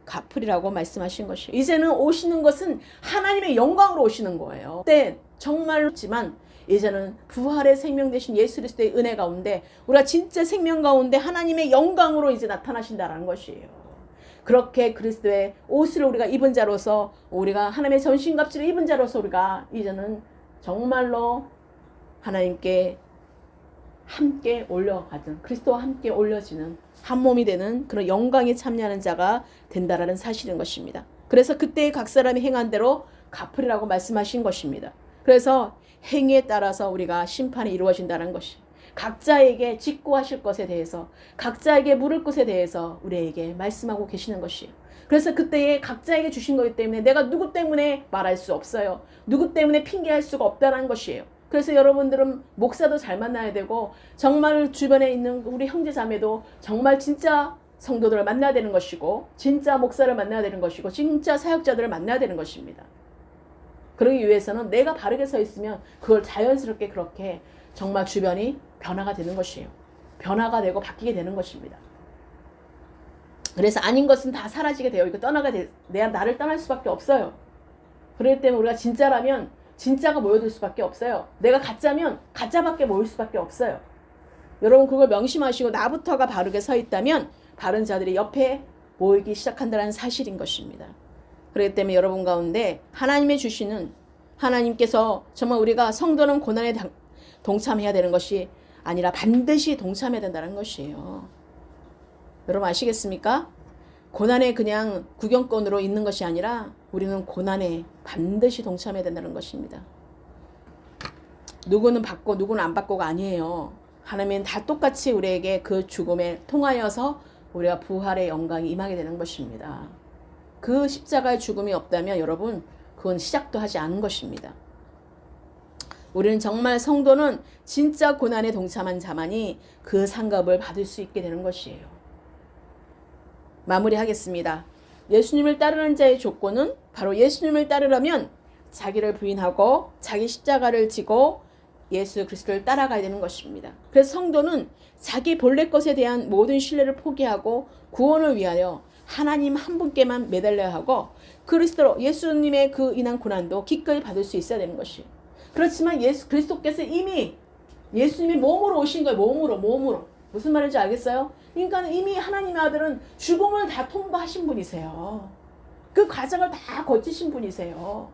갚으리라고 말씀하신 것이에요. 이제는 오시는 것은 하나님의 영광으로 오시는 거예요. 그때 정말로지만 이제는 부활의 생명 되신 예수 그리스도의 은혜 가운데 우리가 진짜 생명 가운데 하나님의 영광으로 이제 나타나신다는 것이에요. 그렇게 그리스도의 옷을 우리가 입은 자로서, 우리가 하나님의 전신갑주를 입은 자로서 우리가 이제는 정말로 하나님께 함께 올려가든 그리스도와 함께 올려지는 한 몸이 되는 그런 영광에 참여하는 자가 된다라는 사실인 것입니다. 그래서 그때의 각 사람이 행한 대로 갚으리라고 말씀하신 것입니다. 그래서 행위에 따라서 우리가 심판이 이루어진다는 것이, 각자에게 직고하실 것에 대해서, 각자에게 물을 것에 대해서 우리에게 말씀하고 계시는 것이에요. 그래서 그때에 각자에게 주신 거기 때문에 내가 누구 때문에 말할 수 없어요. 누구 때문에 핑계할 수가 없다는 것이에요. 그래서 여러분들은 목사도 잘 만나야 되고, 정말 주변에 있는 우리 형제 자매도 정말 진짜 성도들을 만나야 되는 것이고, 진짜 목사를 만나야 되는 것이고, 진짜 사역자들을 만나야 되는 것입니다. 그러기 위해서는 내가 바르게 서 있으면 그걸 자연스럽게 그렇게 정말 주변이 변화가 되는 것이에요. 변화가 되고 바뀌게 되는 것입니다. 그래서 아닌 것은 다 사라지게 되어 있고 나를 떠날 수밖에 없어요. 그렇기 때문에 우리가 진짜라면 진짜가 모여들 수밖에 없어요. 내가 가짜면 가짜밖에 모일 수밖에 없어요. 여러분 그걸 명심하시고 나부터가 바르게 서 있다면 바른 자들이 옆에 모이기 시작한다는 사실인 것입니다. 그렇기 때문에 여러분 가운데 하나님의 주시는, 하나님께서 정말 우리가 성도는 고난에 동참해야 되는 것이 아니라 반드시 동참해야 된다는 것이에요. 여러분 아시겠습니까? 고난에 그냥 구경꾼으로 있는 것이 아니라 우리는 고난에 반드시 동참해야 된다는 것입니다. 누구는 받고 누구는 안 받고가 아니에요. 하나님은 다 똑같이 우리에게 그 죽음에 통하여서 우리가 부활의 영광이 임하게 되는 것입니다. 그 십자가의 죽음이 없다면 여러분 그건 시작도 하지 않은 것입니다. 우리는 정말 성도는 진짜 고난에 동참한 자만이 그 상급을 받을 수 있게 되는 것이에요. 마무리하겠습니다. 예수님을 따르는 자의 조건은 바로 예수님을 따르려면 자기를 부인하고 자기 십자가를 지고 예수 그리스도를 따라가야 되는 것입니다. 그래서 성도는 자기 본래 것에 대한 모든 신뢰를 포기하고 구원을 위하여 하나님 한 분께만 매달려야 하고 그리스도로 예수님의 그 인한 고난도 기꺼이 받을 수 있어야 되는 것이에요. 그렇지만 예수 그리스도께서 이미 예수님이 몸으로 오신 거예요. 몸으로. 무슨 말인지 알겠어요? 그러니까 이미 하나님의 아들은 죽음을 다 통과하신 분이세요. 그 과정을 다 거치신 분이세요.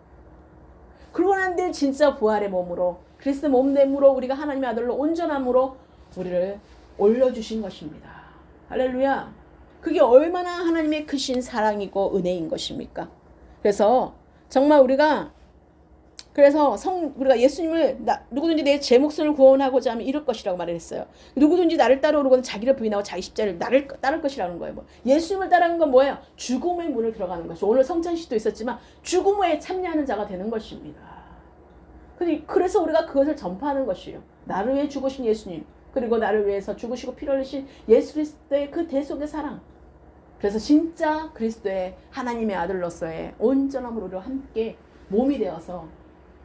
그러고 난 뒤에 진짜 부활의 몸으로 그리스도 몸됨으로 우리가 하나님의 아들로 온전함으로 우리를 올려주신 것입니다. 할렐루야. 그게 얼마나 하나님의 크신 사랑이고 은혜인 것입니까? 그래서 정말 우리가 예수님을 누구든지 제 목숨을 구원하고자 하면 이룰 것이라고 말을 했어요. 누구든지 나를 따르고는 자기를 부인하고 자기 십자를 나를 따를 것이라는 거예요. 예수님을 따르는 건 뭐예요? 죽음의 문을 들어가는 것이죠. 오늘 성찬식도 있었지만 죽음에 참여하는 자가 되는 것입니다. 그래서 우리가 그것을 전파하는 것이에요. 나를 위해 죽으신 예수님, 그리고 나를 위해서 죽으시고 피를 흘리신 예수 그리스도의 그 대속의 사랑. 그래서 진짜 그리스도의 하나님의 아들로서의 온전함으로 우리와 함께 몸이 되어서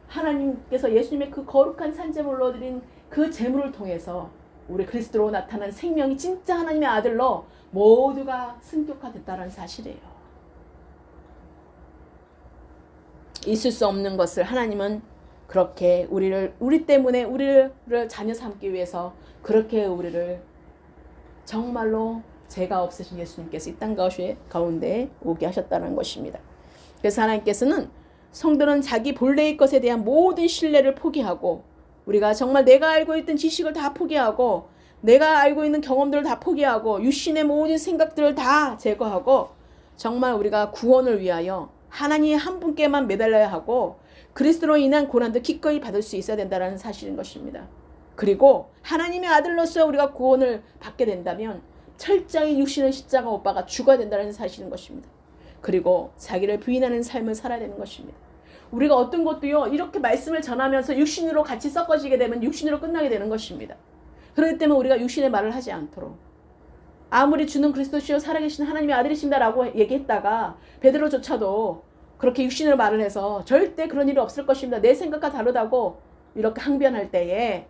하나님께서 예수님의 그 거룩한 산제물로 드린 그 제물을 통해서 우리 그리스도로 나타난 생명이 진짜 하나님의 아들로 모두가 승격화됐다는 사실이에요. 있을 수 없는 것을 하나님은 그렇게 우리 때문에 우리를 자녀 삼기 위해서 그렇게 우리를 정말로 죄가 없으신 예수님께서 이 땅 가운데 오게 하셨다는 것입니다. 그래서 하나님께서는 성도는 자기 본래의 것에 대한 모든 신뢰를 포기하고 우리가 정말 내가 알고 있던 지식을 다 포기하고 내가 알고 있는 경험들을 다 포기하고 육신의 모든 생각들을 다 제거하고 정말 우리가 구원을 위하여 하나님 한 분께만 매달려야 하고 그리스도로 인한 고난도 기꺼이 받을 수 있어야 된다는 사실인 것입니다. 그리고 하나님의 아들로서 우리가 구원을 받게 된다면 철저히 육신의 십자가 오빠가 죽어야 된다는 사실인 것입니다. 그리고 자기를 부인하는 삶을 살아야 되는 것입니다. 우리가 어떤 것도요 이렇게 말씀을 전하면서 육신으로 같이 섞어지게 되면 육신으로 끝나게 되는 것입니다. 그렇기 때문에 우리가 육신의 말을 하지 않도록 아무리 주는 그리스도시요 살아계신 하나님의 아들이십니다라고 얘기했다가 베드로조차도 그렇게 육신으로 말을 해서 절대 그런 일이 없을 것입니다. 내 생각과 다르다고 이렇게 항변할 때에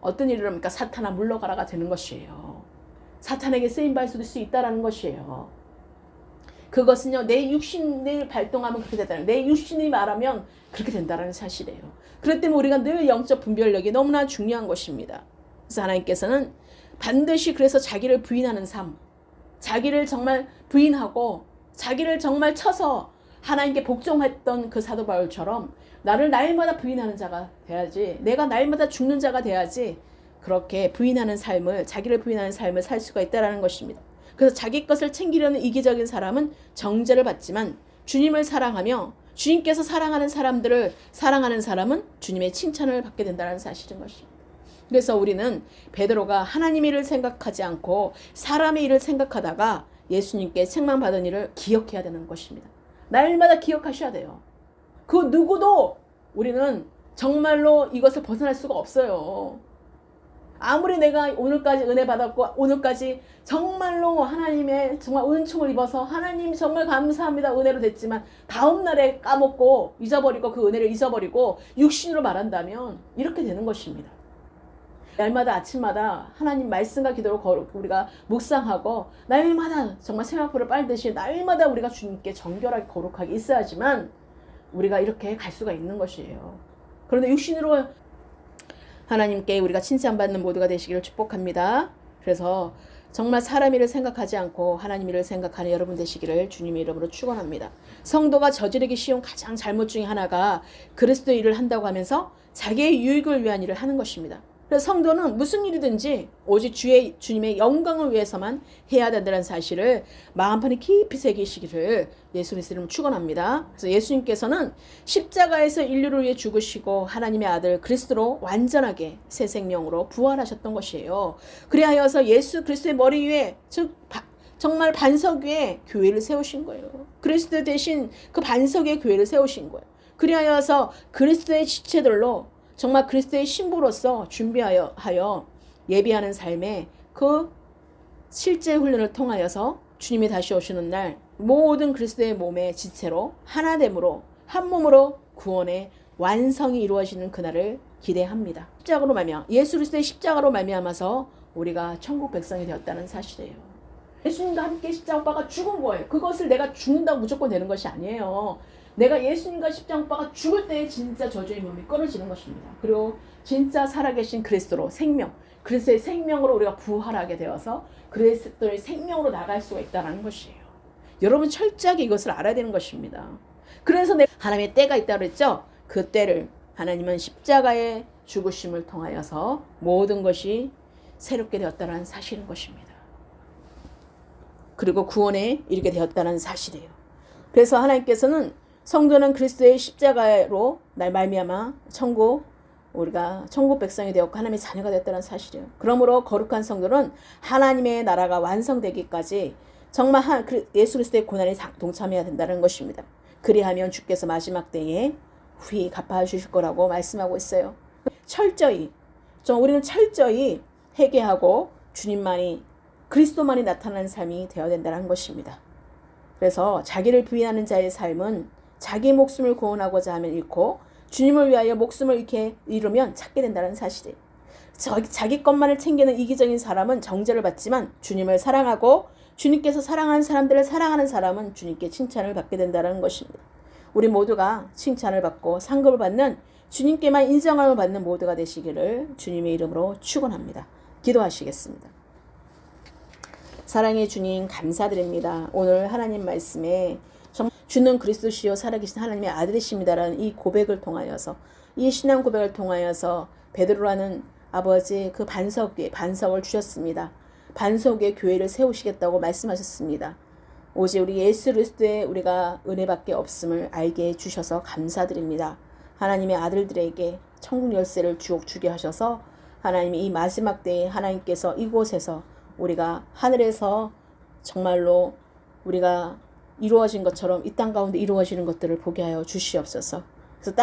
어떤 일을 합니까? 사탄아 물러가라가 되는 것이에요. 사탄에게 쓰임받을 수도 있다라는 것이에요. 그것은요 내 육신을 발동하면 그렇게 된다는 내 육신이 말하면 그렇게 된다는 사실이에요. 그렇기 때문에 우리가 늘 영적 분별력이 너무나 중요한 것입니다. 그래서 하나님께서는 반드시 그래서 자기를 부인하는 삶, 자기를 정말 부인하고 자기를 정말 쳐서 하나님께 복종했던 그 사도 바울처럼 나를 날마다 부인하는 자가 돼야지, 내가 날마다 죽는 자가 돼야지 그렇게 부인하는 삶을, 자기를 부인하는 삶을 살 수가 있다는 것입니다. 그래서 자기 것을 챙기려는 이기적인 사람은 정죄를 받지만 주님을 사랑하며 주님께서 사랑하는 사람들을 사랑하는 사람은 주님의 칭찬을 받게 된다는 사실인 것입니다. 그래서 우리는 베드로가 하나님의 일을 생각하지 않고 사람의 일을 생각하다가 예수님께 책망받은 일을 기억해야 되는 것입니다. 날마다 기억하셔야 돼요. 그 누구도 우리는 정말로 이것을 벗어날 수가 없어요. 아무리 내가 오늘까지 은혜 받았고 오늘까지 정말로 하나님의 정말 은총을 입어서 하나님 정말 감사합니다 은혜로 됐지만 다음 날에 까먹고 잊어버리고 그 은혜를 잊어버리고 육신으로 말한다면 이렇게 되는 것입니다. 날마다 아침마다 하나님 말씀과 기도로 우리가 묵상하고 날마다 정말 생각보를 빨듯이 날마다 우리가 주님께 정결하게 거룩하게 있어야지만 우리가 이렇게 갈 수가 있는 것이에요. 그런데 육신으로 하나님께 우리가 칭찬받는 모두가 되시기를 축복합니다. 그래서 정말 사람 일을 생각하지 않고 하나님 일을 생각하는 여러분 되시기를 주님의 이름으로 축원합니다. 성도가 저지르기 쉬운 가장 잘못 중에 하나가 그리스도 일을 한다고 하면서 자기의 유익을 위한 일을 하는 것입니다. 그래서 성도는 무슨 일이든지 오직 주님의 영광을 위해서만 해야 된다는 사실을 마음판에 깊이 새기시기를 예수 그리스도를 축원합니다. 그래서 예수님께서는 십자가에서 인류를 위해 죽으시고 하나님의 아들 그리스도로 완전하게 새 생명으로 부활하셨던 것이에요. 그리하여서 예수 그리스도의 머리 위에 정말 반석 위에 교회를 세우신 거예요. 그리스도 대신 그 반석에 교회를 세우신 거예요. 그리하여서 그리스도의 지체들로 정말 그리스도의 신부로서 준비하여 예비하는 삶에 그 실제 훈련을 통하여서 주님이 다시 오시는 날 모든 그리스도의 몸의 지체로 하나됨으로 한 몸으로 구원의 완성이 이루어지는 그날을 기대합니다. 십자가로 말미암아 예수 그리스도의 십자가로 말미암아서 우리가 천국 백성이 되었다는 사실이에요. 예수님과 함께 십자가가 죽은 거예요. 그것을 내가 죽는다고 무조건 되는 것이 아니에요. 내가 예수님과 십자가가 죽을 때 진짜 저주의 몸이 끊어지는 것입니다. 그리고 진짜 살아계신 그리스도로 생명, 그리스도의 생명으로 우리가 부활하게 되어서 그리스도의 생명으로 나갈 수가 있다는 것이에요. 여러분 철저하게 이것을 알아야 되는 것입니다. 그래서 하나님의 때가 있다고 그랬죠. 그 때를 하나님은 십자가의 죽으심을 통하여서 모든 것이 새롭게 되었다는 사실인 것입니다. 그리고 구원에 이르게 되었다는 사실이에요. 그래서 하나님께서는 성도는 그리스도의 십자가로 날 말미암아 우리가 천국 백성이 되었고 하나님의 자녀가 되었다는 사실이에요. 그러므로 거룩한 성도는 하나님의 나라가 완성되기까지 정말 예수 그리스도의 고난에 동참해야 된다는 것입니다. 그리하면 주께서 마지막 때에 후히 갚아주실 거라고 말씀하고 있어요. 우리는 철저히 회개하고 그리스도만이 나타나는 삶이 되어야 된다는 것입니다. 그래서 자기를 부인하는 자의 삶은 자기 목숨을 구원하고자 하면 잃고 주님을 위하여 목숨을 잃으면 찾게 된다는 사실이에요. 자기 것만을 챙기는 이기적인 사람은 정죄를 받지만 주님을 사랑하고 주님께서 사랑하는 사람들을 사랑하는 사람은 주님께 칭찬을 받게 된다는 것입니다. 우리 모두가 칭찬을 받고 상급을 받는 주님께만 인정함을 받는 모두가 되시기를 주님의 이름으로 축원합니다. 기도하시겠습니다. 사랑의 주님 감사드립니다. 오늘 하나님 말씀에 주는 그리스도시요 살아계신 하나님의 아들이십니다라는 이 고백을 통하여서 이 신앙 고백을 통하여서 베드로라는 아버지 그 반석 위에 반석을 주셨습니다. 반석 위에 교회를 세우시겠다고 말씀하셨습니다. 오직 우리 예수 그리스도의 우리가 은혜밖에 없음을 알게 해주셔서 감사드립니다. 하나님의 아들들에게 천국 열쇠를 주게 하셔서 하나님이 이 마지막 때에 하나님께서 이곳에서 우리가 하늘에서 정말로 우리가 이루어진 것처럼 이 땅 가운데 이루어지는 것들을 보게 하여 주시옵소서. 그래서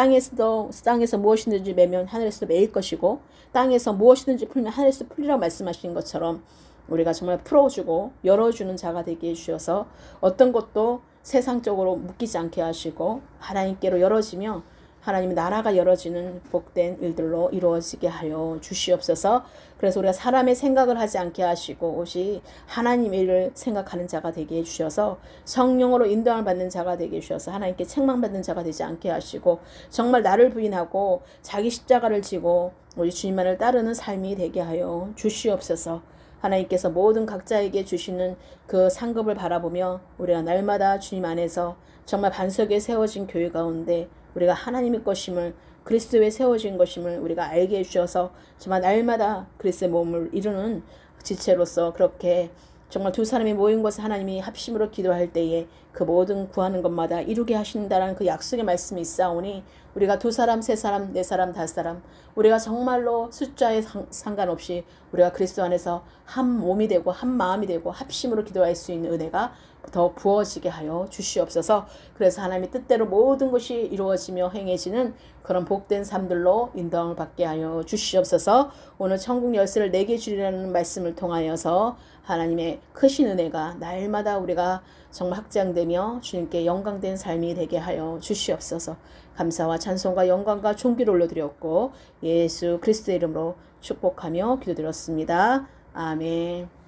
땅에서 무엇이든지 매면 하늘에서 매일 것이고 땅에서 무엇이든지 풀면 하늘에서 풀리라고 말씀하신 것처럼 우리가 정말 풀어주고 열어주는 자가 되게 해주셔서 어떤 것도 세상적으로 묶이지 않게 하시고 하나님께로 열어지며 하나님의 나라가 열어지는 복된 일들로 이루어지게 하여 주시옵소서. 그래서 우리가 사람의 생각을 하지 않게 하시고 오직 하나님의 일을 생각하는 자가 되게 해주셔서 성령으로 인도함을 받는 자가 되게 해주셔서 하나님께 책망받는 자가 되지 않게 하시고 정말 나를 부인하고 자기 십자가를 지고 우리 주님만을 따르는 삶이 되게 하여 주시옵소서. 하나님께서 모든 각자에게 주시는 그 상급을 바라보며 우리가 날마다 주님 안에서 정말 반석에 세워진 교회 가운데 우리가 하나님의 것임을 그리스도에 세워진 것임을 우리가 알게 해주셔서 정말 날마다 그리스도의 몸을 이루는 지체로서 그렇게 정말 두 사람이 모인 것을 하나님이 합심으로 기도할 때에 그 모든 구하는 것마다 이루게 하신다는 그 약속의 말씀이 있사오니 우리가 두 사람, 세 사람, 네 사람, 다섯 사람 우리가 정말로 숫자에 상관없이 우리가 그리스도 안에서 한 몸이 되고 한 마음이 되고 합심으로 기도할 수 있는 은혜가 더 부어지게 하여 주시옵소서. 그래서 하나님의 뜻대로 모든 것이 이루어지며 행해지는 그런 복된 삶들로 인도함을 받게 하여 주시옵소서. 오늘 천국 열쇠를 내게 주리라는 말씀을 통하여서 하나님의 크신 은혜가 날마다 우리가 정말 확장되며 주님께 영광된 삶이 되게 하여 주시옵소서. 감사와 찬송과 영광과 존귀를 올려드렸고 예수 그리스도의 이름으로 축복하며 기도드렸습니다. 아멘.